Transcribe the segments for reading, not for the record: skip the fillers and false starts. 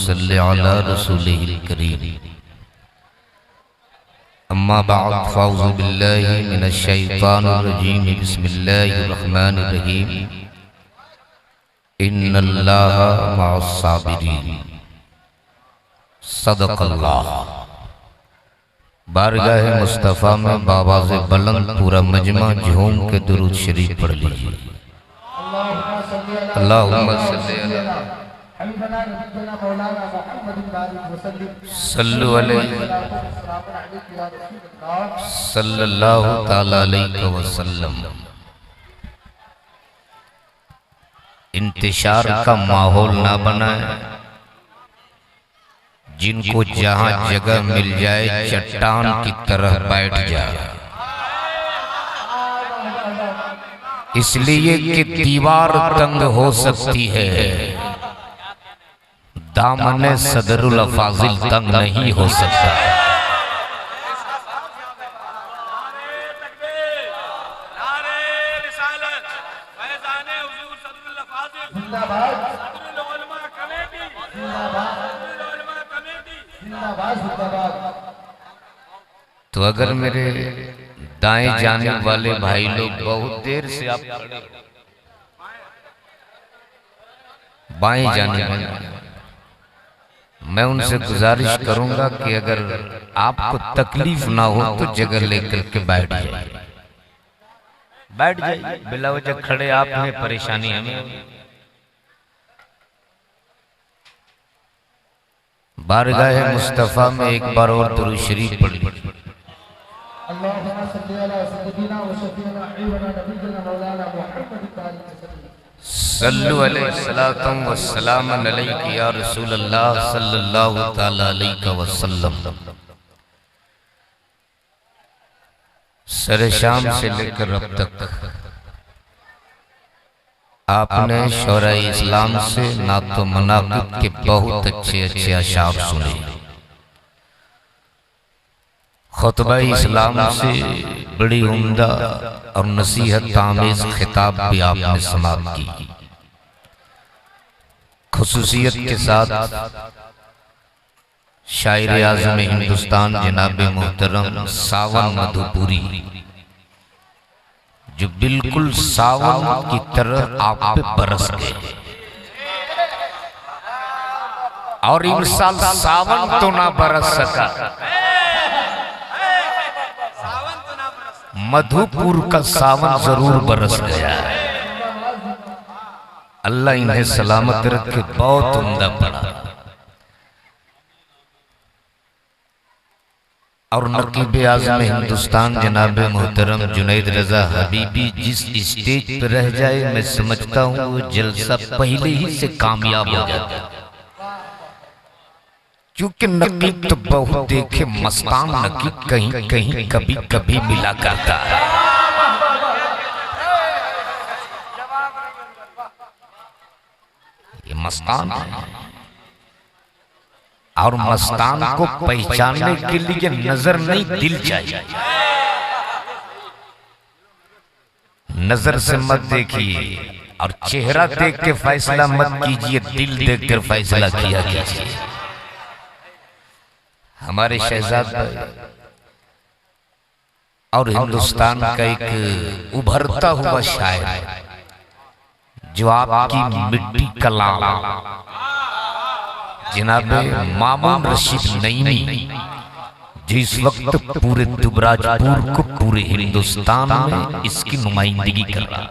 सल्लि अला रसूलिहिल करीम। अम्मा बअद फ़अऊज़ु बिल्लाहि मिनश शैतानिर रजीम। बिस्मिल्लाहिर रहमानिर रहीम। इन्नल्लाहा मअस साबिरीन। सदक़ल्लाह। बारगाह मुस्तफ़ा में बावाज़े बुलंद पूरा मजमा झूम के दुरूद शरीफ पढ़ लीजिए। अल्लाहुम्मा सल्लि अला सल्लु अलैहि सल्लल्लाहु तआला अलैहि वसल्लम। इंतशार का माहौल ना बनाए, जिनको जहां जगह मिल जाए चट्टान की तरह बैठ जाए, इसलिए कि दीवार तंग हो सकती है, दामने सदरुल फाजिल तंग नहीं हो सकता। तो अगर मेरे दाएं जाने वाले भाई लोग बहुत देर से आप बाएं जाने वाले, मैं उनसे गुजारिश करूंगा कि अगर आपको तकलीफ ना हो तो जगह लेकर के बैठ जाइए। बिला वजह खड़े आपने परेशानी हमें। बारगाह मुस्तफ़ा में एक बार और दुरूद शरीफ पढ़ लीजिए। सल्लु अलैहि सलातम व सलाम अलैका या रसूल अल्लाह सल्लल्लाहु तआला अलैहि वसल्लम। सरे शाम से लेकर अब तक आपने शौरा इस्लाम से नातो मनाक़िब के बहुत अच्छे अच्छे अशार सुने। खुतबा इस्लाम से बड़ी उम्दा और नसीहत आमेज खिताब भी आपने समाप्त की। खुसूसियत के साथ शायर आज़म हिंदुस्तान जनाब मोहतरम सावन मधुपुरी, जो बिल्कुल सावन की तरह आप पे बरस गए, और इस साल सावन तो ना बरस सका, मधुपुर का सावन जरूर बरस गया। अल्लाह इन्हें सलामत रखे, बहुत उम्दा पड़ा। और नकीब आज़म हिंदुस्तान जनाब मोहतरम जुनैद रजा हबीबी जिस स्टेज पर रह जाए, मैं समझता हूँ वो जलसा पहले ही से कामयाब हो जाता, क्योंकि नकीब तो बहुत देखे, मस्तान नकीब कहीं कहीं कभी कभी मिला करता है। ये मस्तान है, और मस्तान को पहचानने के लिए नजर नहीं दिल चाहिए। नजर से मत देखिए और चेहरा देख के फैसला मत कीजिए, दिल देख कर फैसला किया कीजिए। हमारे शहजाद भाई और हिंदुस्तान का एक उभरता हुआ शायर, जो आपकी मिट्टी कलाम जनाब मामून रशीद नईमी, जिस वक्त पूरे दुबराजपुर को पूरे हिंदुस्तान में इसकी नुमाइंदगी कर रहा,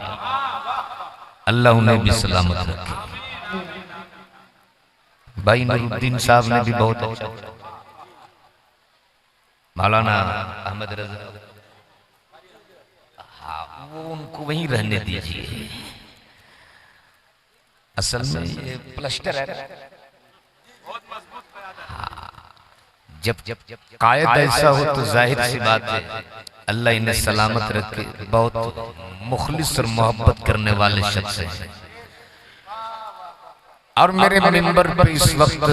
अल्लाह उन्हें भी सलामत रखे। भाई नूरुद्दीन साहब ने भी बहुत अच्छा, मौलाना अहमद रजा, हाँ वो उनको वहीं रहने दीजिए, असल में ये प्लास्टर है। जब जब कायद ऐसा हो तो जाहिर सी बात है अल्लाह इन्हें सलामत रखे, बहुत मुखलिस और मोहब्बत करने वाले शख्स हैं। और मेरे मिंबर पर इस वक्त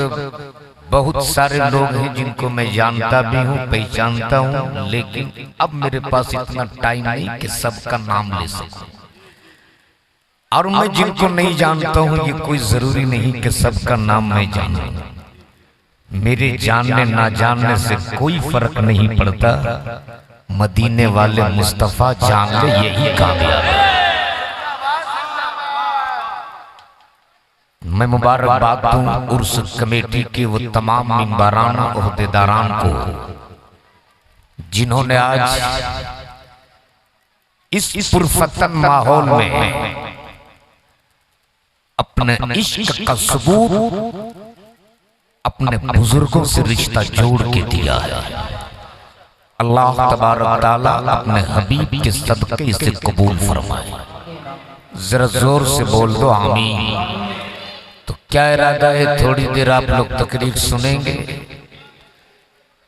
बहुत सारे लोग हैं जिनको मैं जानता भी हूँ, पहचानता हूँ, लेकिन अब मेरे पास इतना टाइम नहीं कि सबका नाम ले सकूं। और मैं जिनको नहीं जानता हूँ, ये कोई जरूरी नहीं कि सबका नाम मैं जानूं। मेरे जानने ना जानने से कोई फर्क नहीं पड़ता, मदीने वाले मुस्तफा जान ले यही कामयाब है। मैं मुबारकबाद दूं उर्स कमेटी के वो तमाम मिंबराना ओहदेदारान को जिन्होंने आज इस पुरफतन माहौल में अपने इश्क का सबूत अपने बुजुर्गों से रिश्ता जोड़ के दिया है। अल्लाह तबारक ताला अपने हबीब के सदक़े इसे कबूल फरमाए। जरा जोर से बोल दो आमीन। तो क्या इरादा है, थोड़ी देर आप लोग तकरीर सुनेंगे?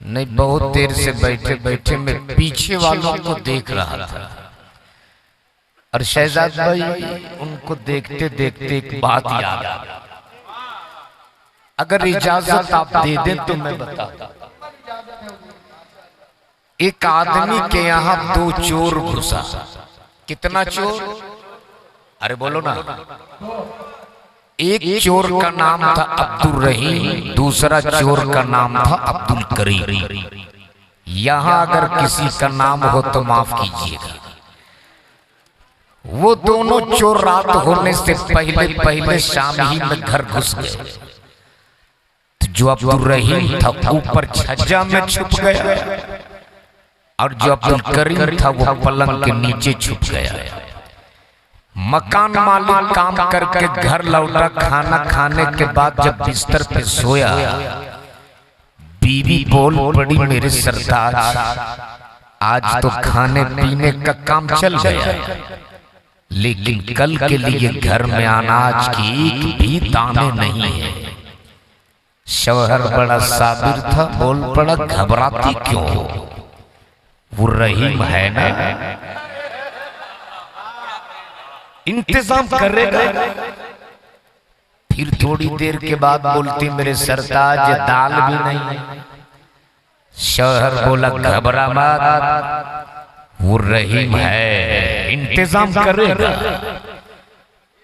नहीं, बहुत देर से बैठे बैठे मैं पीछे वालों को देख रहा था और शहजाद भाई उनको देखते देखते एक बात याद आ गई। अगर इजाजत आप दे दें तो मैं बताता। एक आदमी के यहाँ दो चोर घुसा। कितना चोर? अरे बोलो ना। एक चोर का नाम था अब्दुल रहीम, दूसरा चोर का नाम था अब्दुल करीम। यहां अगर किसी का नाम हो तो माफ कीजिएगा। वो दोनों चोर रात होने से पहले पहले शाम ही में घर घुस गए। तो जो अब्दुल रहीम था ऊपर छज्जा में छुप गया और जो अब्दुल करीम था वो पलंग के नीचे छुप गया। मकान मालिक काम करके घर लौटा। खाना खाने के बाद जब बिस्तर पे सोया, बीवी बोल पड़ी, मेरे सरताज आज तो खाने पीने का काम चल गया, लेकिन कल के लिए घर में अनाज की एक भी दाने नहीं है। शौहर बड़ा साबिर था, बोल पड़ा घबराती क्यों, वो रहीम है ना, इंतजाम करेगा। फिर थोड़ी देर के बाद बोलती, मेरे सरताज दाल भी नहीं। शौहर बोला घबरा मत, वो रहीम है, इंतजाम करेगा।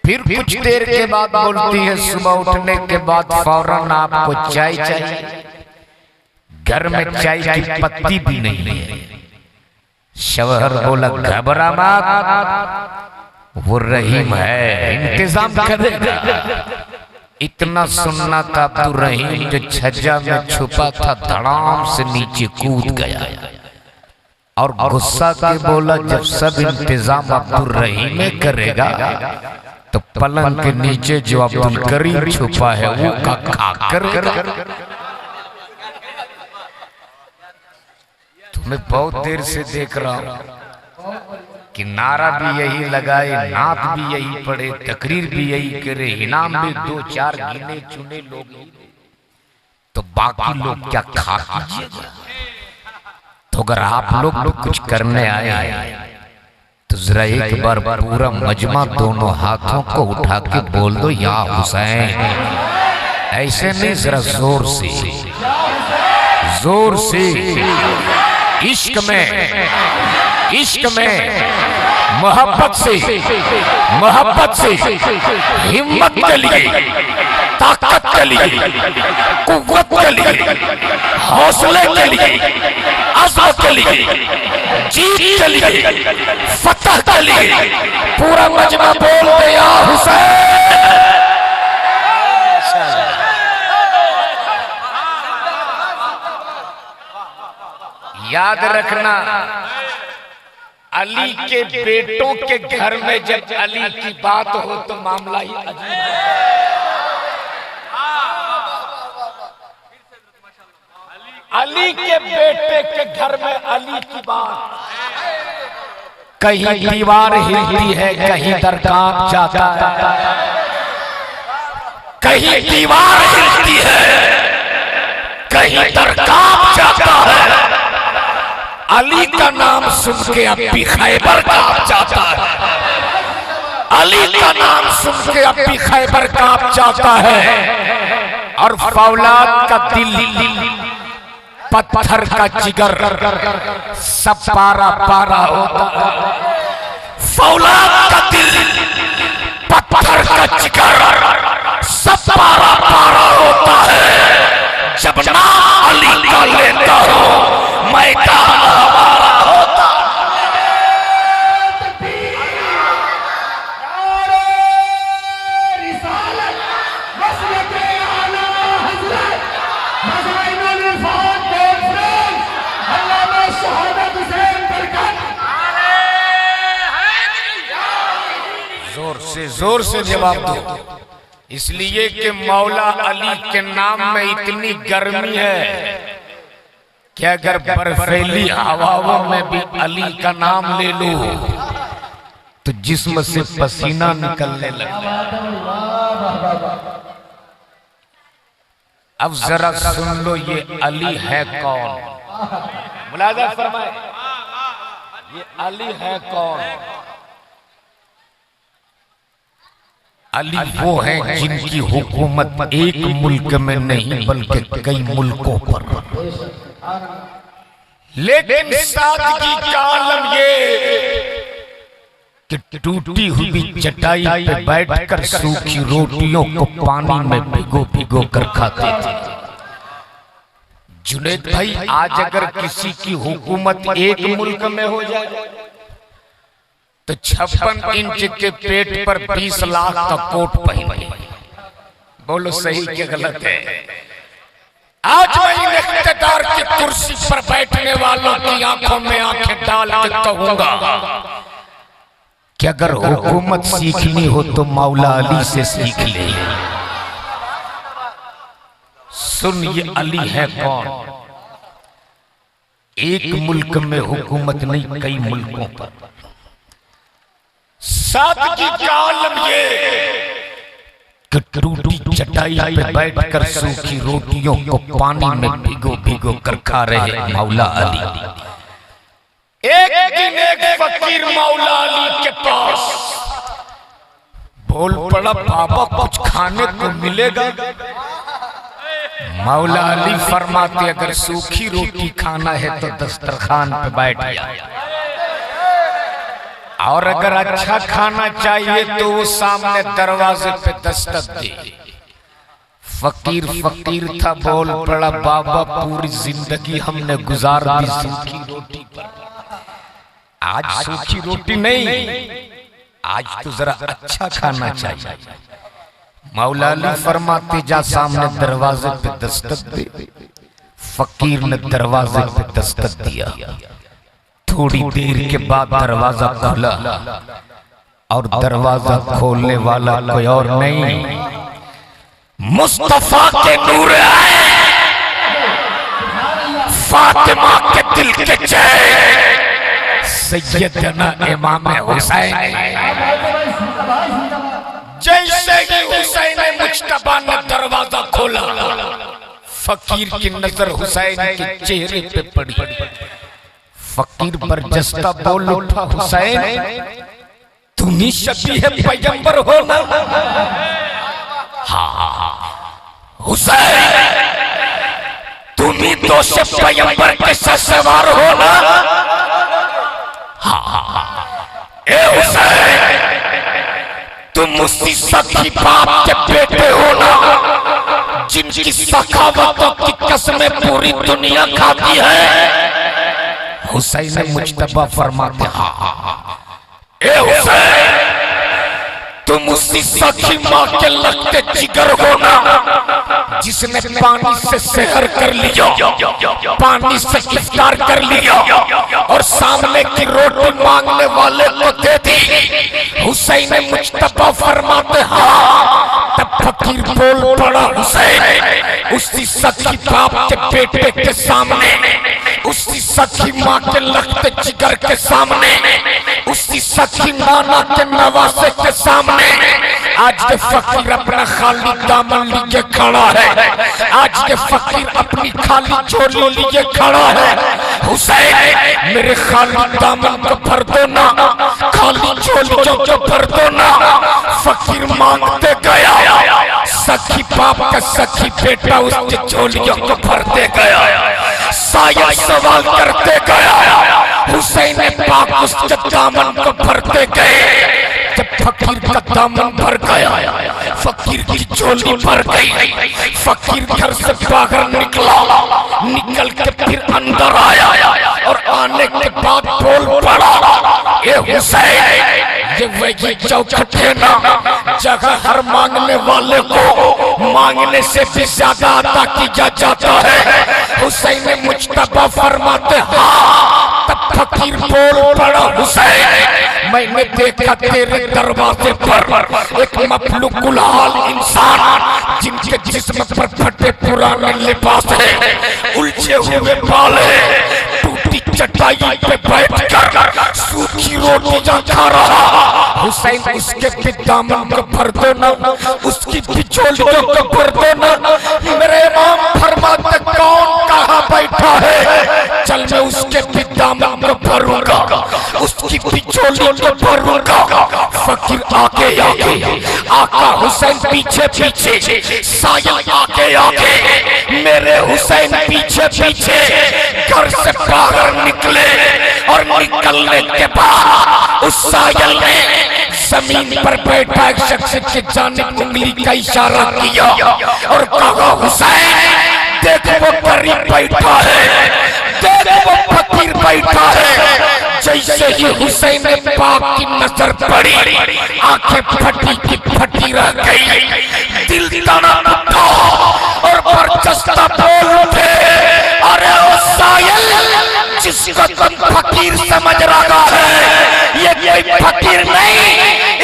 फिर कुछ देर के बाद बोलती है, सुबह उठने के बाद फौरन आपको चाय चाहिए। घर में चाय की पत्ती भी नहीं है। शौहर बोला घबरा मत, वो रहीम है, इंतजाम करेगा। इतना सुनना था, अब्दुल रहीम जो छज्जा में छुपा था धड़ाम से नीचे कूद गया और गुस्सा के बोला, जब सब इंतजाम अब्दुल रहीम करेगा तो पलंग के नीचे जो अब्दुल करीम छुपा है वो का करेगा। तुम्हें बहुत देर से देख रहा हूं कि नारा भी यही लगाए, नात भी यही पढ़े, तकरीर भी यही करे, इनाम भी दो चार गिने चुने लोग, तो बाकी लोग क्या खा कीजिएगा। तो अगर आप लोग भी कुछ करने आए तो जरा एक बार पूरा मजमा दोनों हाथों को उठा के बोल दो, या हुसैन। ऐसे नहीं, जरा जोर से, जोर से। इश्क में मोहब्बत से हिम्मत के लिए, ताकत के लिए, कुव्वत के लिए, हौसले के लिए, अज़्म के लिए, जीत के लिए, फतह के लिए पूरा मजमा बोल दे, या हुसैन। याद रखना, अली के बेटों के घर में जब अली की बात हो तो मामला ही अजीब है। अली के बेटे के घर में अली की बात, कहीं दीवार हिलती है, कहीं दर कांप जाता है, कहीं दीवार हिलती है, कहीं दर कांप जाता है। अली का नाम सुन के अब भी खैबर कांप जाता है। अली का नाम सुन के अब भी खैबर कांप जाता है। और फौलाद का दिल पत्थर का जिगर सब पारा पारा होता है। फौलाद का दिल पत्थर का जिगर सब पारा पारा होता है। जब नाम अली का लेता हूं मैदान हमारा होता। जोर से जवाब दो, इसलिए कि मौला अली के नाम में इतनी गर्मी है कि अगर बर्फीली हवाओं में भी अली का नाम ले लो तो जिस्म से पसीना निकलने लगता है। अब जरा सुन लो, ये अली है कौन? मुलाजा फरमाए, ये अली है कौन? अली वो हैं जिनकी हुकूमत एक मुल्क में नहीं बल्कि कई मुल्कों पर। लेकिन सादगी का आलम ये कि टूटी हुई चटाई पे बैठकर सूखी रोटियों को पानी में भिगो भिगो कर खाते थे। जुनैद भाई, आज अगर किसी की हुकूमत एक मुल्क में हो जाए तो 56 इंच के पेट पर 20 लाख का कोट पहने। बोलो सही कि गलत है? आज मैं इख्तियार की कुर्सी पर बैठने वालों की आंखों में आंखें डाल के कहूंगा कि अगर हुकूमत सीखनी हो तो मौला अली से सीख ले। सुन, ये अली है कौन? एक मुल्क में हुकूमत नहीं, कई मुल्कों पर। सादगी का आलम ये कि टूटी चटाई पे बैठकर सूखी रोटियों को पानी में भिगो भिगो कर खा रहे मौला अली। एक दिन एक फकीर मौला अली के पास बोल पड़ा, बाबा कुछ खाने को मिलेगा? मौला अली फरमाते, अगर सूखी रोटी खाना है तो दस्तरखान पे बैठ जा, और अगर अच्छा खाना चाहिए तो वो सामने दरवाजे पे दस्तक दे। फकीर फकीर था, बोल पड़ा, बाबा पूरी जिंदगी हमने गुजार दी सूखी रोटी पर, आज सूखी रोटी नहीं, आज तो जरा अच्छा खाना चाहिए। मौला अली फरमाते, जा सामने दरवाजे पे दस्तक दे। फकीर ने दरवाजे पे दस्तक दिया। थोड़ी देर के बाद दरवाजा खुला और दरवाजा खोलने वाला कोई और नहीं, मुस्तफा के नूर आए, फातिमा के दिल के चैन, सैयदना इमाम हुसैन। जैसे ही हुसैन मुज्तबा ने दरवाजा खोला, फकीर की नजर हुसैन के चेहरे पे पड़ी। फकीर बरजस्ता बोल उठा, हुसैन तुम ही शबीह पैगंबर हो ना? हाँ हुसैन, तुम ही तो से पैगंबर के सवार हो ना? हाँ। ए हुसैन, तुम उसी सखी बाप के बेटे हो ना जिनकी सखावतों की कसमें पूरी दुनिया खाती है? हुसैन मुज्तबा फरमाते, हाँ। ए हुसैन, तुम उसी सखी माँ के लगते जिगर हो ना जिसने पानी से सेहर कर लिया, पानी से इफ्तार कर लिया और सामने की रोटी मांगने वाले को दे दी। हुसैन मुज्तबा फरमाते, हाँ। तब फकीर बोल पड़ा, हुसैन उसी सखी बाप के बेटे के सामने, उसी सखी माँ के लगते जिगर के सामने, उसी सखी नाना के नवासे के सामने आज के फकीर अपना खाली दामन लिए खड़ा है। आज के फकीर अपनी खाली झोली लिए खड़ा है। हुसैन, मेरे खाली दामन को भर दो ना, खाली झोलियों को भर दो ना। फकीर मांगते गया, सखी बाप का सखी बेटा उसकी झोलियों को भरते गया, शायद सवाल करते गया। हुसैन पाक उसके दामन को भरते गए। जब फकीर का दामन भर गया, फकीर की झोली भर गई, फकीर घर से बाहर निकला, निकल के फिर अंदर आया और आने के बाद बोल पड़ा, ए हुसैन, ये वही चौखट है ना जगह हर मांगने वाले को मांगने से भी ज्यादा अता किया जाता है। हुसैन मुज्तबा फरमाते हाँ। तब फकीर बोल पड़ा, हुसैन, मैंने देखा तेरे दरवाजे पर एक मफलूकुल हाल इंसान, जिनके जिस्म पर फटे पुराने लिबास है, उलझे हुए बाल है, टूटी चटाई पे बैठकर सूखी रोटियां खा रहा। हुसैन, उसके भी दामन को भर दो ना, उसकी भी झोलियों को भर दो ना। मेरे इमाम फरमाते कौन कहाँ बैठा है, चल मैं उसके भी दामन को भरूंगा, उसकी भी झोलियों को भरूंगा। फकीर आगे आगे, आका हुसैन पीछे पीछे, सायल आगे आगे, मेरे हुसैन पीछे पीछे घर से बाहर निकले। और निकलने के बाद उस सायल ने जमीन पर बैठा एक शख्स के जानिब उंगली का इशारा किया और कहा, हुसैन देखो वो करीब बैठा है, देखो वो फकीर बैठा है। जैसे ही हुसैन ने पाक की नजर पड़ी, आंखें फटी की फटी रह गई, दिल तड़प उठा और बरजस्ता बोल उठे, अरे ओ सायल, जिसको तुम फकीर समझ रहा है, ये कोई फकीर नहीं,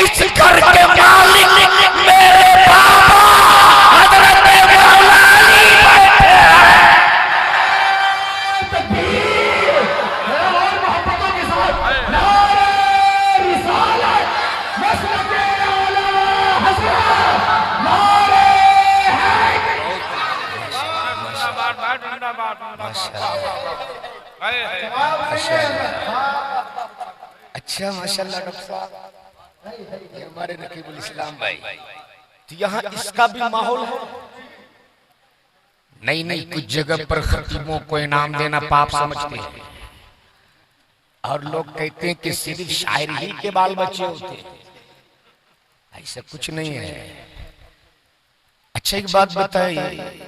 इस घर के मालिक मेरे बाबा हजरत मौला अली बैठे हैं। अच्छा माशाल्लाह डॉक्टर साहब, ये हमारे नकीबुल इस्लाम भाई, तो यहाँ इसका भी माहौल है। नहीं नहीं, कुछ जगह पर खतीबों को इनाम देना पाप समझते हैं और लोग कहते हैं कि सिर्फ शायर ही के बाल बच्चे होते हैं, ऐसा कुछ नहीं है। अच्छा एक बात बताइए,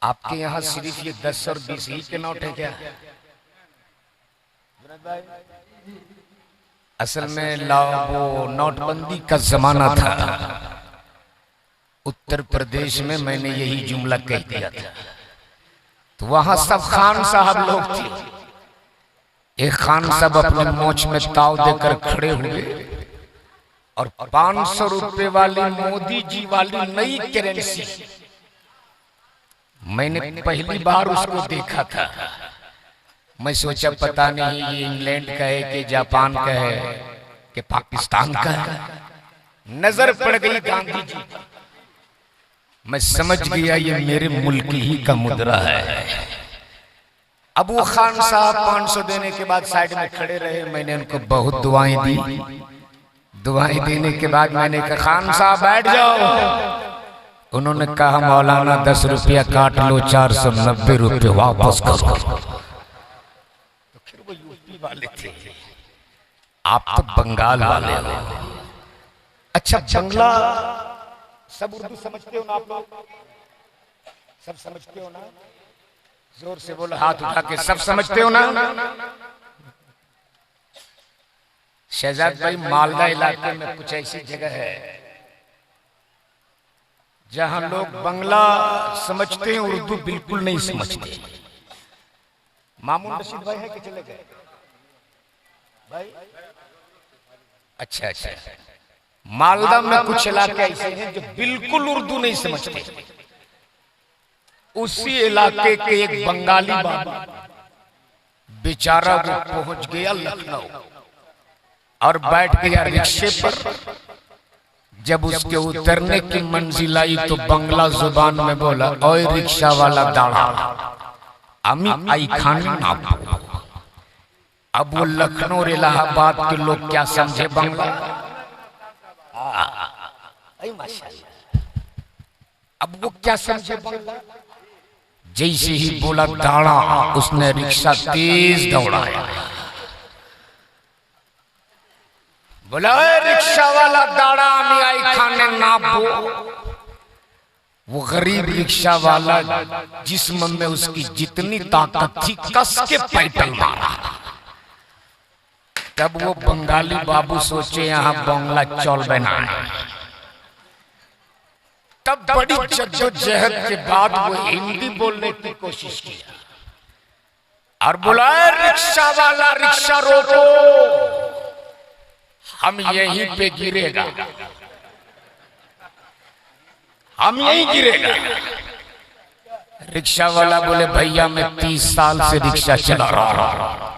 आपके यहाँ सिर्फ ये 10 और 20 ही के नोट है क्या? असल में वो नोटबंदी का जमाना था, उत्तर प्रदेश में मैंने यही जुमला कह दिया था, तो वहां सब खान साहब लोग थे। एक खान साहब अपने मोछ में ताव देकर खड़े हुए और 500 रुपए वाली मोदी जी वाली नई करेंसी, मैंने पहली बार उसको देखा था। मैं सोचा पता नहीं ये इंग्लैंड का है कि जापान का है कि पाकिस्तान का है। नजर पड़ गई गांधी जी, मैं समझ गया ये मेरे मुल्क ही का मुद्रा है। अब वो खान साहब 500 देने के बाद साइड में खड़े रहे, मैंने उनको बहुत दुआएं दी। दुआएं देने के बाद मैंने कहा खान साहब बैठ जाओ। उन्होंने कहा मौलाना 10 रुपया काट लो, 490 रुपये वापस करो। तो फिर वो यूपी वाले थे, आप तो बंगाल वाले हो। अच्छा बंगला सब उर्दू समझते हो ना आप लोग? सब समझते हो ना? जोर से बोलो, हाथ उठा के, सब समझते हो ना? शहजाद भाई, मालदा इलाके में कुछ ऐसी जगह है जहां लोग बंगला समझते हैं, उर्दू बिल्कुल नहीं समझते। मामून रशीद भाई है कि चले गए भाई? अच्छा अच्छा, मालदा में कुछ इलाके ऐसे हैं जो बिल्कुल उर्दू नहीं समझते। उसी इलाके के एक बंगाली बाबा बेचारा वो पहुंच गया लखनऊ और बैठ गया रिक्शे पर। जब उसके उतरने की मंजिल आई तो बंगला जुबान में बोला, ओए रिक्शा वाला दाढ़ा, अमी आई खानी ना। अब वो लखनऊ और इलाहाबाद के लोग क्या समझे बंगला? अब वो क्या समझे बंगला? जैसे ही बोला दाढ़ा, उसने रिक्शा तेज दौड़ाया। बोला रिक्शा वाला दाड़ा में आई खाने ना बो। वो गरीब रिक्शा वाला जिस्म में उसकी जितनी ताकत थी कस के पैटल मारा। तब वो बंगाली बाबू सोचे यहाँ बांग्ला चौल बनाए। तब बड़ी जद्दोजहद के बाद वो हिंदी बोलने की कोशिश की और बोला रिक्शा वाला रिक्शा रोको, हम यहीं पे गिरेगा, हम यहीं गिरेगा। रिक्शा वाला बोले भैया मैं 30 साल से रिक्शा चला रहा हूं,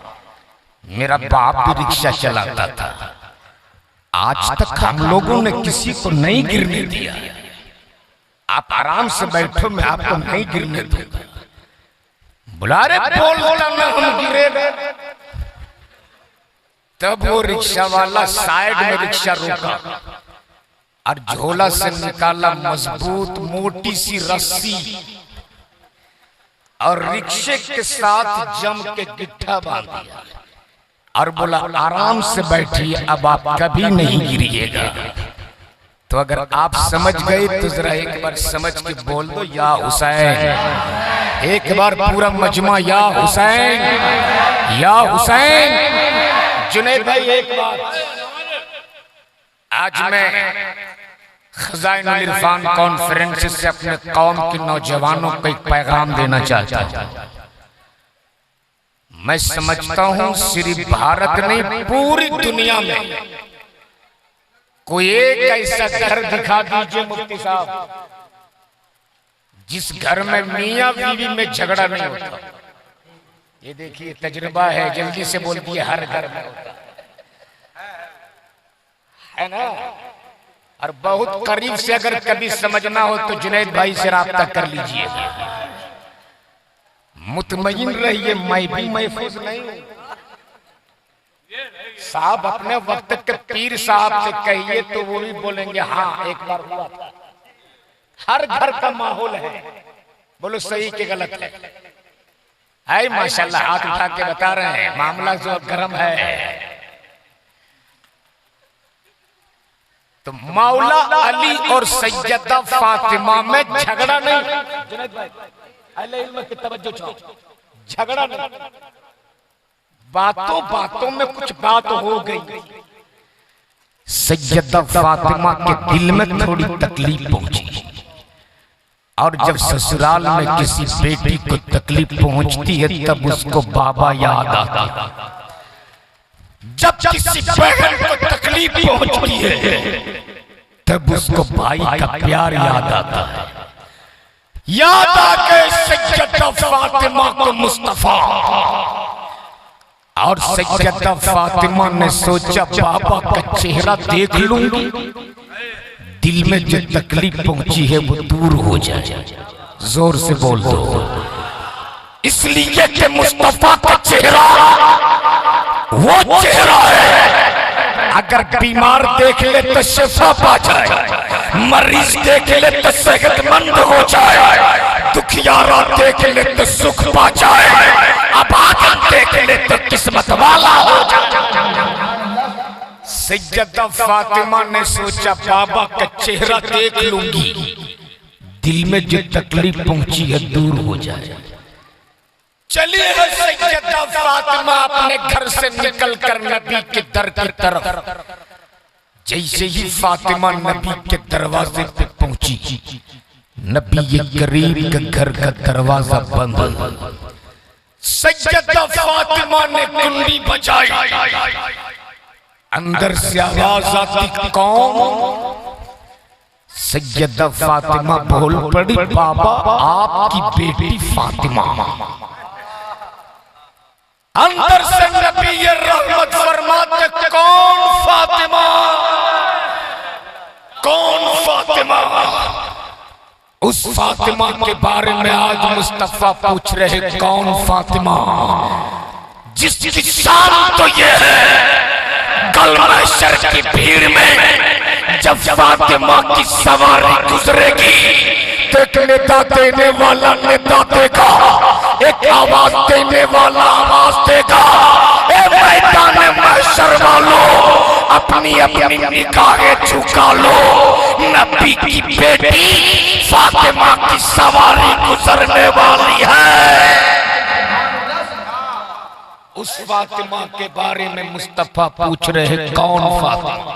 मेरा बाप भी रिक्शा चलाता था, आज तक हम लोगों ने किसी को नहीं गिरने दिया। आप आराम से बैठो, मैं आपको नहीं गिरने दूंगा। बुला रे बोलता ना हम गिरेगा। तब वो रिक्शा वाला साइड में रिक्शा रोका और झोला से निकाला मजबूत मोटी सी रस्सी और रिक्शे के साथ जम के गिट्ठा बांध दिया और बोला आराम से बैठिए, अब आप कभी नहीं गिरिएगा। तो अगर आप समझ गए तो जरा एक बार समझ के बोल दो या हुसैन। एक बार पूरा मजमा या हुसैन, या हुसैन। जुनैद भाई एक बात, आज मैं खजाइनुल इरफान कॉन्फ्रेंस से अपने कौम के नौजवानों को एक पैगाम देना चाहता हूं। मैं समझता हूं सिर्फ भारत नहीं पूरी दुनिया में कोई एक ऐसा घर दिखा दीजिए मुफ्ती साहब जिस घर में मियां बीवी में झगड़ा नहीं होता। ये देखिए तजुर्बा है, जल्दी से बोल दिए हर घर में होता है ना। और बहुत करीब से अगर कभी समझना हो तो जुनैद भाई से राब्ता कर लीजिए। मुतमईन रहिए, मैं भी महफूज नहीं हूं साहब। अपने वक्त के पीर साहब से कहिए तो वो भी बोलेंगे हाँ एक बार हुआ था। हर घर का माहौल है, बोलो सही के गलत है माशाल्लाह हाथ उठा के बता रहे हैं मामला जो गर्म है। तो मौला अली और सैयदा फातिमा में झगड़ा नहीं। जुनैद भाई अहले इल्म की तवज्जो चाहो, झगड़ा नहीं, बातों बातों में कुछ बात हो गई। सैयदा फातिमा के दिल में थोड़ी तकलीफ पहुंची और जब ससुराल में किसी बेटी को तकलीफ पहुंचती है तब उसको बाबा याद आता है। जब किसी बहन को तकलीफ पहुंचती है तब उसको भाई का प्यार याद आता है। याद आके सैयदा फातिमा को मुस्तफा, और सैयदा फातिमा ने सोचा बाबा का चेहरा देख लूंगी, दिल में जो तकलीफ पहुंची है वो दूर हो जाए। जोर से बोल दो, इसलिए कि मुस्तफा का चेहरा वो चेहरा है अगर बीमार देख ले तो शिफा पा जाए, मरीज देख ले तो सेहतमंद हो जाए, दुखियारा देख ले तो सुख पा जाए, अभागन देख ले तो किस्मत वाला हो जाए। सैयदा फातिमा ने सोचा बाबा का चेहरा देख लूंगी, दिल में जो तकलीफ पहुंची है दूर हो जाए। चलिए सैयदा फातिमा अपने घर से निकलकर नबी के दर की तरफ। जैसे ही फातिमा नबी के दरवाजे पे पहुंची, नबी ये गरीब के घर का दरवाजा बंद। सैयदा फातिमा ने कुंडी बजाई, अंदर से आवाज आती कौन? सैयदा फातिमा बोल पड़ी बाबा आपकी बेटी फातिमा। अंदर से नबी ये रहमत फरमाते कौन फातिमा, कौन फातिमा? उस फातिमा के बारे में आज मुस्तफा पूछ रहे कौन फातिमा, जिसकी शान तो ये है कल महशर की भीड़ में जब फातिमा की सवारी गुजरेगी तो एक नेता देने वाला नेता देगा, एक आवाज देने वाला आवाज देगा। ए मैदान महशर वालों अपने अपनी अपनी निगाहें झुका लो, नबी की बेटी फातिमा की सवारी गुजरने वाली है। उस फातिमा के बारे में मुस्तफा पूछ रहे हैं, कौन फातिमा?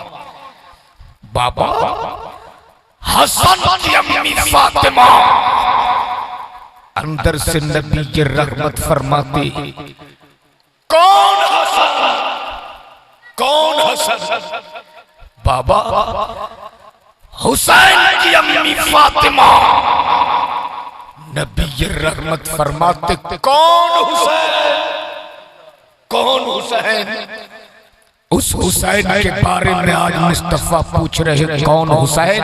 बाबा हसन की अम्मी फातिमा। अंदर से नबी की रहमत फरमाते, कौन हसन? कौन हसन? बाबा हुसैन की अम्मी फातिमा। नबी रहमत फरमाते, कौन हुसैन? कौन हुसैन? उस हुसैन के बारे में आज मुस्तफा पूछ रहे, कौन हुसैन?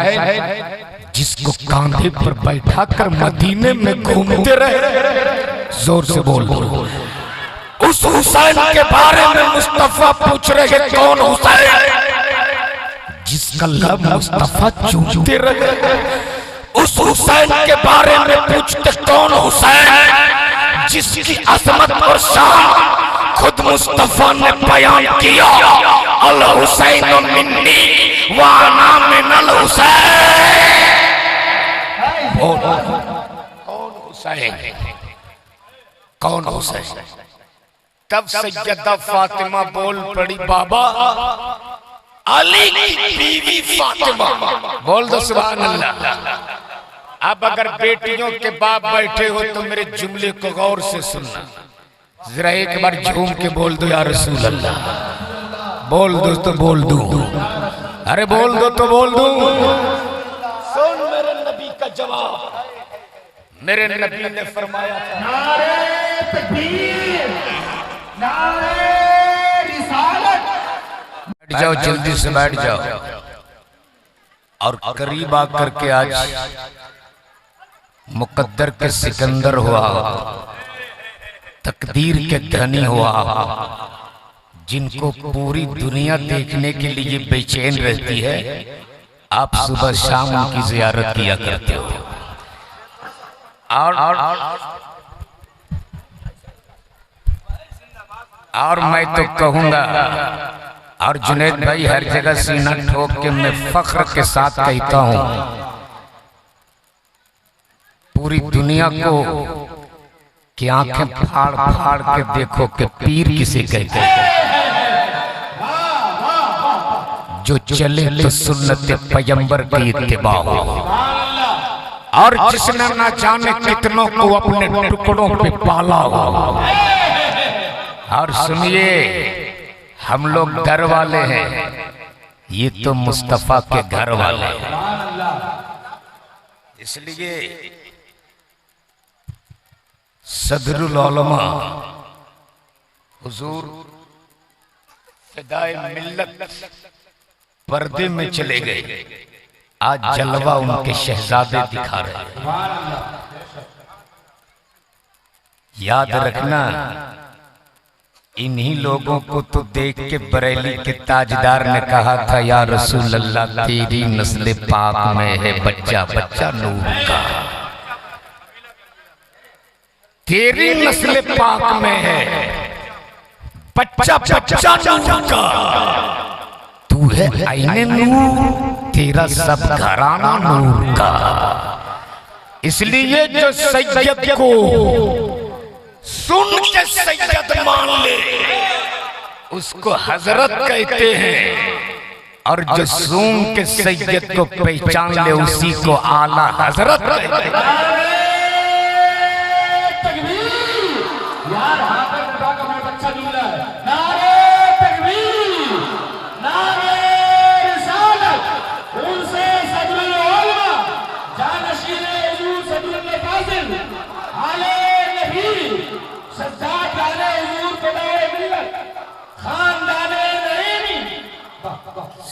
जिसको कांधे पर बैठा कर मदीने में घूमते रहे। जोर से बोल दो। उस हुसैन के बारे में मुस्तफा पूछ रहे, कौन हुसैन? जिसका लब मुस्तफा चूमते रहे। उस हुसैन के बारे में पूछते, कौन हुसैन? जिसकी अजमत और शान खुद मुस्तफा ने बयान किया, अल हुसैन मिन्नी व अना मिनल हुसैन। कौन हुसैन? कौन हुसैन? तब सैयदा फातिमा बोल पड़ी, बाबा अली की बीवी फातिमा। बोल दो सुभान अल्लाह। अब अगर बेटियों के बाप बैठे हो तो मेरे जुमले को गौर से सुनना। जरा एक बार झूम के बोल दो, या रसूल अल्लाह। बोल दो तो बोल दो, अरे बोल दो तो बोल दो। सुन मेरे नबी का जवाब। मेरे नबी ने फरमाया, नारे तकबीर, नारे रिसालत। बैठ जाओ, जल्दी से बैठ जाओ। और करीब आकर के आज मुकद्दर के सिकंदर हुआ, तकदीर के धनी हुआ, जिनको पूरी दुनिया देखने के लिए बेचैन रहती है, आप सुबह शाम उनकी जियारत किया करते हो। और मैं तो कहूंगा, और जुनैद भाई हर जगह सीना ठोक के मैं फख्र के साथ कहता हूं, पूरी दुनिया को कि आंखें फाड़ फाड़ के देखो कि पीर किसे कहते हैं। जो चले तो सुन्नत पैगंबर की इत्तिबा हो, और जिसने ना जाने कितनों को अपने टुकड़ों पे पाला हो। और सुनिए, हम लोग घर वाले हैं, ये तो मुस्तफा के घर वाले हैं। इसलिए सदरुल उलमा हुजूर फिदाए मिल्लत पर्दे में चले गए। आज जलवा उनके शहजादे दिखा रहे हैं। याद रखना, इन्हीं लोगों को तो देख के बरेली के ताजदार ने कहा था, या रसूल अल्लाह तेरी नस्ल पाक में है बच्चा बच्चा नूर का। तेरी नस्ल पाक में है बच्चा बच्चा नूर का। तू है आईने नूर, तेरा सब घराना नूर का। इसलिए जो सैयद को सुन के सैयद मान ले, उसको हजरत कहते हैं, और जो सुन के सैयद को पहचान ले, उसी को आला हजरत कहते हैं। यार हाफिज खुदा का मैं बच्चा जुमला है। नारे तकबीर, नारे रिसालत। उनसे सदरुल उलमा, जानशीने हुजूर सदरुल फाजिल, आले नबी, सज्जाद गाने हुजूर फिदाए मिल्लत, खानदाने नईमी।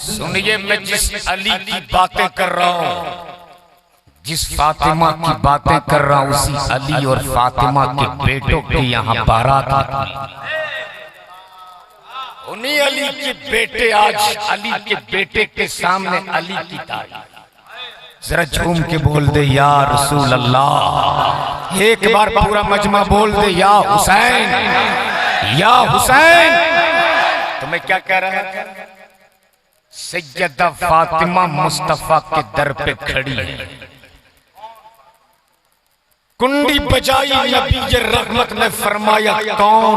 सुनिए, मैं जिस अली की बातें कर रहा हूँ, जिस फातिमा की बातें कर रहा हूं, उसी अली और फातिमा के बेटों की यहाँ बारात आती। उन्हीं अली के बेटे आज अली के बेटे के सामने अली की तारीफ। जरा झूम के बोल दे, या रसूल अल्लाह। एक बार पूरा मजमा बोल दे, या हुसैन, या हुसैन। तो मैं क्या कह रहा है? सैयदा फातिमा मुस्तफा के दर पे खड़ी है, कुंडी बजाई नबी रहमत ने फरमाया कौन?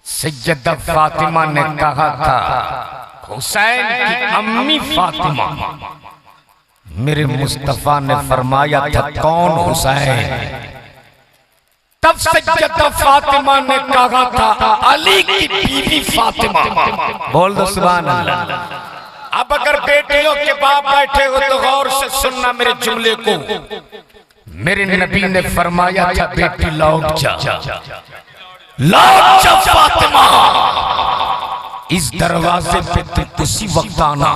सैयदा फातिमा ने कहा था हुसैन की अम्मी फातिमा। मेरे मुस्तफा ने फरमाया था कौन? हुसैन। तब सैयदा फातिमा ने कहा था अली की बीवी फातिमा। बोल दो सुभान अल्लाह। अब अगर बेटियों के बाप बैठे हो तो गौर से सुनना मेरे जुमले को। मेरे नबी ने फरमाया था बेटी लौट जा, लौट जा फातिमा, इस दरवाजे पे तू उसी वक्त आना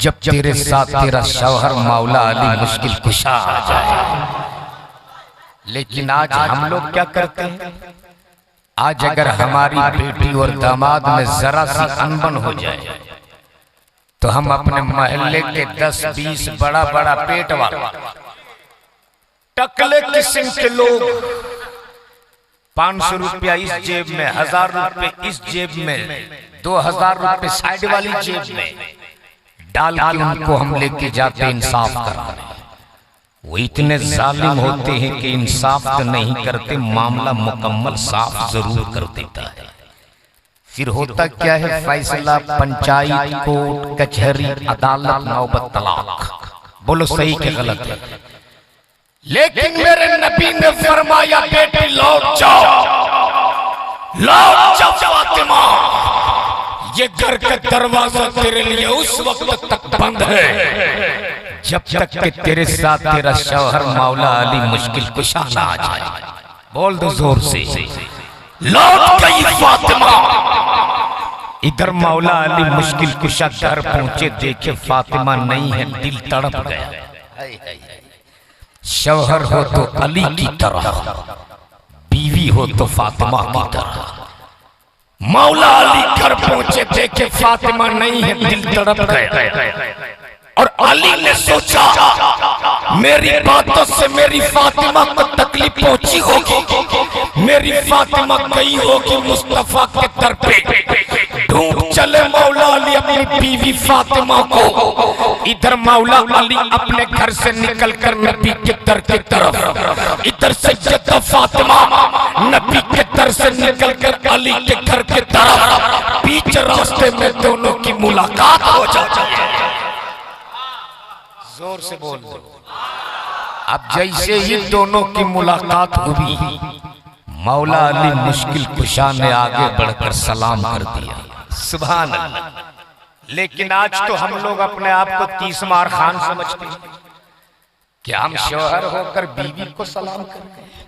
जब तेरे साथ तेरा शौहर मौला अली मुश्किल कुशा आ जाए। लेकिन आज हम लोग क्या करते हैं? आज अगर हमारी बेटी और दामाद में जरा सी अनबन हो जाए तो हम अपने मोहल्ले के 10-20 बड़ा बड़ा पेट वाला टकले किस्म के लोग 500 रुपया इस जेब में, 1000 रुपए इस जेब में, 2000 रुपए साइड वाली जेब में डाल के उनको हम लेके जाते इंसाफ कराने। वो इतने जालिम होते हैं कि इंसाफ तो नहीं करते, मामला मुकम्मल साफ जरूर कर देता है। फिर होता क्या है? फैसला पंचायत, कोर्ट, कचहरी, अदालत, नौबत, तलाक। बोलो सही के गलत है? लेकिन मेरे नबी ने फरमाया बेटी लौट जाओ, लौट जाओ फातिमा, ये घर का दरवाजा तेरे लिए उस वक्त तक बंद है जब तक कि तेरे साथ तेरा शौहर मौला अली मुश्किल कुशा ना आ जाए। बोल दो जोर से, लौट गई फातिमा। इधर मौला अली मुश्किल कुशा घर पहुंचे, देखे फातिमा नहीं है, दिल तड़प गया। शौहर हो तो अली की तरह, बीवी हो तो फातिमा की तरह। मौला अली घर पहुंचे, देखे फातिमा नहीं है, दिल तड़प गया। और अली ने सोचा मेरी बातों से मेरी फातिमा को तकलीफ पहुंची होगी, मेरी फातिमा गई होगी मुस्तफा के दर पे। ढूंढ चले मौला अली अपनी बीवी फातिमा को। इधर मौला अली अपने घर से निकलकर नबी के दर की तरफ, इधर सैयदा फातिमा नबी के दर से निकलकर अली के घर की तरफ। बीच रास्ते में दोनों की मुलाकात हो जाती है। जोर से बोल दो। अब जैसे ही दोनों की मुलाकात हुई, मौला अली मुश्किल कुशा ने आगे बढ़कर सलाम कर दिया। सुभान अल्लाह। लेकिन आज तो हम लोग अपने आप को 30 मार खान समझते हैं कि हम शौहर होकर बीवी को सलाम करते हैं।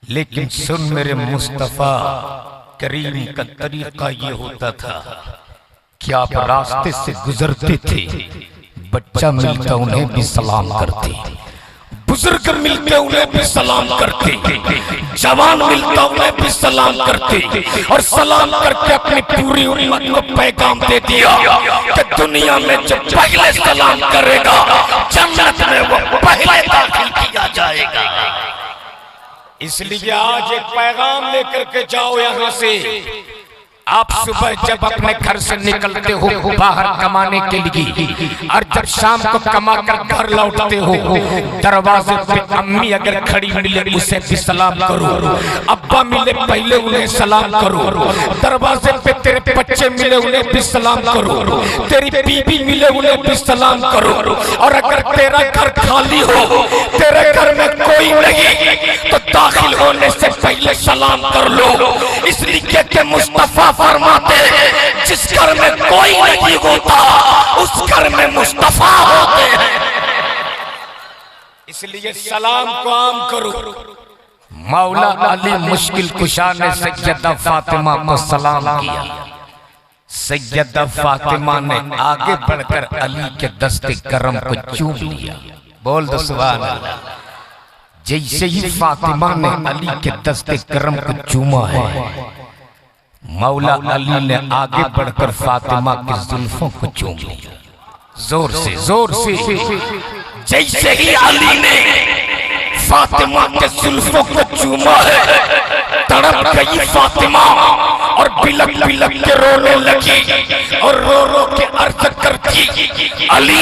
लेकिन सुन मेरे मुस्तफा करीम का तरीका ये होता था कि आप रास्ते से गुजरते थे, बच्चा मिलता उन्हें भी सलाम करते, बुजुर्ग मिलते उन्हें भी सलाम करते, जवान मिलता उन्हें भी सलाम करते, और सलाम करके अपनी पूरी उम्मत को पैगाम दे दिया कि दुनिया में जो पहले सलाम करेगा जन्नत में वो पहले दाखिल किया जाएगा। इसलिए आज एक पैगाम लेकर के जाओ यहाँ से। आप सुबह जब अपने घर से निकलते हो बाहर कमाने के लिए, और जब शाम को कमा कर घर लौटते हो, दरवाजे पे अम्मी अगर खड़ी मिले उसे भी सलाम करो, अब्बा मिले पहले उन्हें सलाम करो, दरवाजे पे तेरे बच्चे मिले उन्हें भी सलाम करो, तेरी बीबी मिले उन्हें भी सलाम करो। और अगर तेरा घर खाली हो, तेरे घर में कोई नहीं, तो दाखिल होने से पहले सलाम कर लो। इसलिए कि मुस्तफा फरमाते जिस घर में कोई नहीं होता उस घर में मुस्तफा होते हैं। इसलिए सलाम को आम करो। मौला अली मुश्किल कुशा ने सैयदा फातिमा को सलाम किया। सैयदा फातिमा ने आगे बढ़कर अली के दस्ते करम को चूम लिया। बोल दो सुभान अल्लाह। जैसे ही फातिमा ने अली के दस्ते करम को चूमा है, मौला अली ने आगे बढ़कर फातिमा के जुल्फों को चूम लिया। जोर से जोर से। जैसे ही अली ने फातिमा के जुल्फों को चूमा है, तड़प गई फातिमा, और बिलक बिलक के रोने लगी और रो रो के अर्ज करती, अली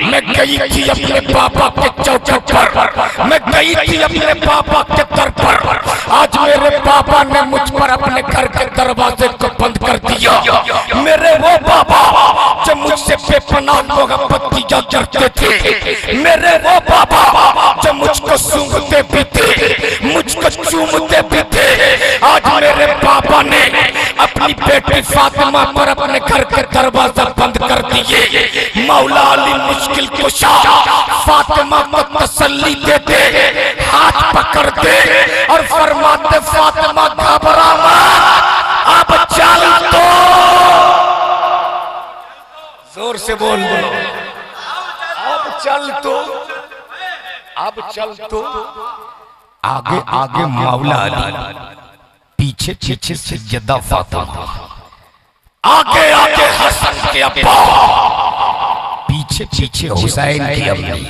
मैं गई थी अपने पापा के चौखट पर, मैं गई थी अपने पापा के दर पर, आज मेरे पापा ने मुझ पर अपने घर के दरवाजे को बंद कर दिया। मेरे वो पापा जो मुझसे बेपनाह मोहब्बत किया करते थे, मेरे वो पापा जो मुझको सूंघते भी थे, मुझको चूमते भी थे, आज मेरे पापा ने अपनी बेटी फातिमा पर अपने घर के दरवाजा बंद कर दिए। मौला अली मुश्किल कुशा फातिमा को तसल्ली देते, हाथ पकड़ते और फरमाते, फातिमा घबरा मत, अब चल तो, जोर से बोल दो, अब चल तो, अब चल तो। आगे आगे मौला अली, पीछे पीछे सैयदा फातिमा, आगे आगे हसन के अब्बा, पीछे पीछे हुसैन की अम्मी,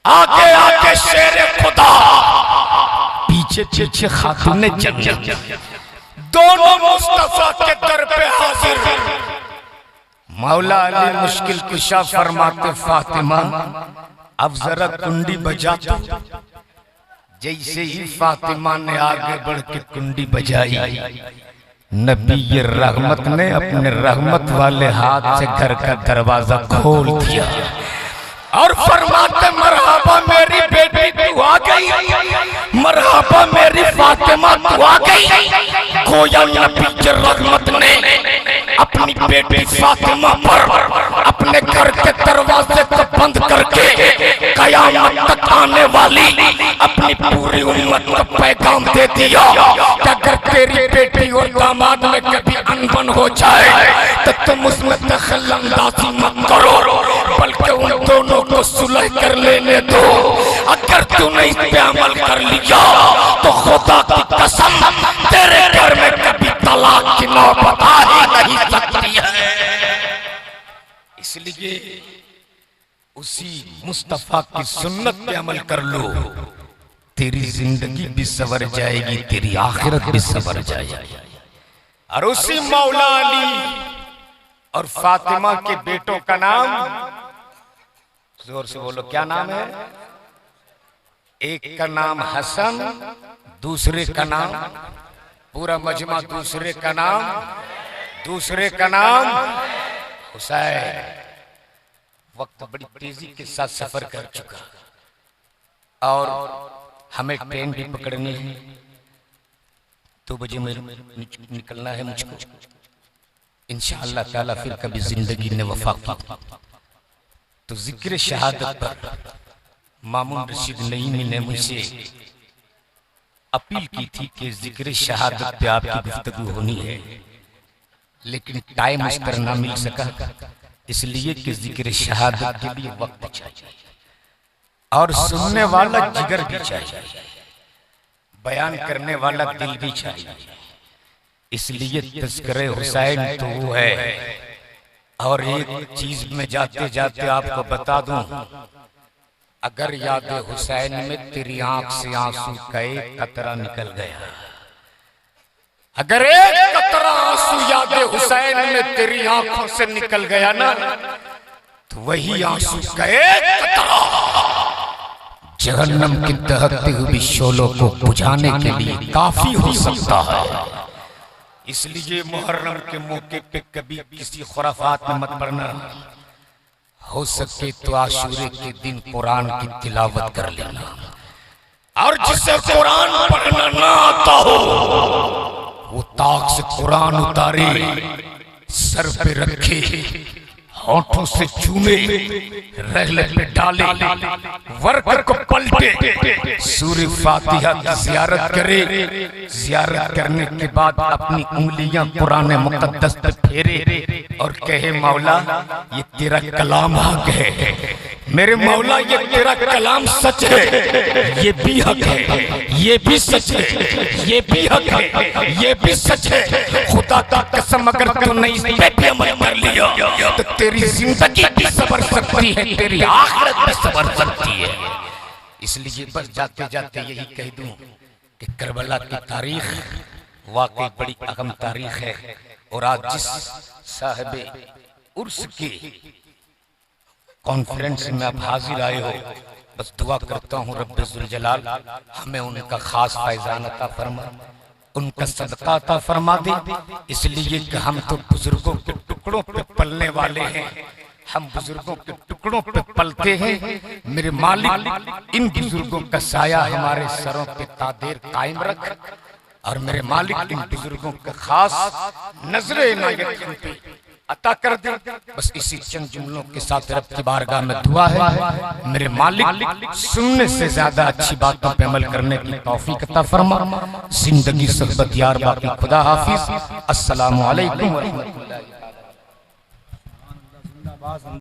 आगे आगे शेर खुदा, पीछे पीछे खातून जन्नत, दोनों मुस्तफा के दर पे हाजिर। मौला अली मुश्किल कुशा फरमाते, फातिमा अब जरा कुंडी बजा दो। जैसे ही फातिमा ने आगे बढ़ के कुंडी बजाई, नबी ये रहमत ने अपने रहमत वाले हाथ से घर का दरवाजा खोल दिया और फरमाते, मरहबा मेरी बेटी तू आ गई, मरहबा मेरी फातिमा तू आ गई। गोया नबी के रहमत ने अपनी बेटी फातिमा पर अपने घर के दरवाजे को बंद करके कयामत तक आने वाली अपनी पूरी उम्मत को पैगाम दे दिया कि अगर तेरी बेटी और दामाद में कभी अनबन हो जाए तो तुम उसमें दखल-अंदाजी मत करो, बल्कि उन दोनों को सुलह कर लेने दो। अगर तूने इस पे अमल कर लिया तो खुदा की कसम तेरे घर में कभी तलाक की नौबत आ ही नहीं सकती है। इसलिए उसी मुस्तफा की सुन्नत पे अमल कर लो, तेरी जिंदगी भी सवर जाएगी, तेरी आखिरत भी सवर जाएगी। और उसी मौला अली और फातिमा के बेटों का नाम, जोर से बोलो क्या नाम है? एक का नाम हसन, दूसरे का नाम, पूरा मजमा दूसरे का नाम हुसैन। वक्त बड़ी तेजी के साथ सफर कर चुका और हमें ट्रेन भी पकड़नी है, 2 बजे में निकलना है मुझको। इंशाअल्लाह ताला फिर कभी जिंदगी ने वफा की तो जिक्र शहादत पर मामून रशीद नईमी ने मुझसे अपील की थी कि जिक्र शहादत पे आपकी गुफ्तगू होनी है, लेकिन टाइम उस पर ना मिल सका, इसलिए कि जिक्र शहादत के लिए वक्त चाहिए और सुनने वाला जिगर भी चाहिए, बयान करने वाला दिल भी चाहिए। इसलिए तज़किरे हुसैन तो वो है। और एक चीज में जाते जाते आपको बता दूं, अगर याद हुसैन में तेरी आंख से आंसू का एक कतरा निकल गया, अगर एक कतरा आंसू याद हुसैन में तेरी आंखों से निकल गया ना, तो वही आंसू का एक कतरा जहन्नम की दहकती हुई शोलों को बुझाने के लिए काफी हो सकता है। इसलिए मुहर्रम के मौके पे कभी किसी खुराफात में मत पड़ना, हो सके तो आशूरे के दिन कुरान की तिलावत कर लेना, और जिसे कुरान पढ़ना ना आता हो वो ताक से कुरान उतारे, सर पे रखे, होठों से चूमे, रहले पे डाले, वर्क को पलटे, सूरह फातिहा की जियारत करे, जियारत करने के बाद अपनी उंगलियां कुरान मुकद्दस पे फेरे और कहे, मौला ये तेरा कलाम हक है, मेरे मौला ये तेरा कलाम सच है, ये भी हक है, ये भी सच है, ये भी हक है, ये भी सच है। खुदा का कसम अगर तूने इस पे भी अमल कर लिया तो तेरी जिंदगी भी सवर सकती है, तेरी आखिरत भी सवर सकती है। इसलिए बस जाते जाते यही कह दूं कि करबला की तारीख वाकई बड़ी अहम तारीख है। और आज जिस साहिबे उर्स के कॉन्फ्रेंस में आप हाजिर आए हो, बस दुआ करता हूँ रब्बे जुल जलाल हमें उनका खास फैजान अता फरमा, उनका सदका अता फरमा दे। इसलिए कि हम तो बुजुर्गों के टुकड़ों पे पलने वाले हैं, हम बुजुर्गों के टुकड़ों पे पलते हैं। मेरे मालिक इन बुजुर्गों का साया हमारे सरों पे तादेर कायम रख, और मेरे मालिक इन बुजुर्गों का खास नजरे इनायत इन पे अता कर दे। बस इसी चंद जुमलों के साथ रब की बारगाह में दुआ है मेरे मालिक सुनने से ज्यादा अच्छी बातों पे अमल करने की तौफीक अता फरमा। जिंदगी सोहबत यार बाकी खुदा हाफिज। अस्सलामु अलैकुम व रहमतुल्लाहि।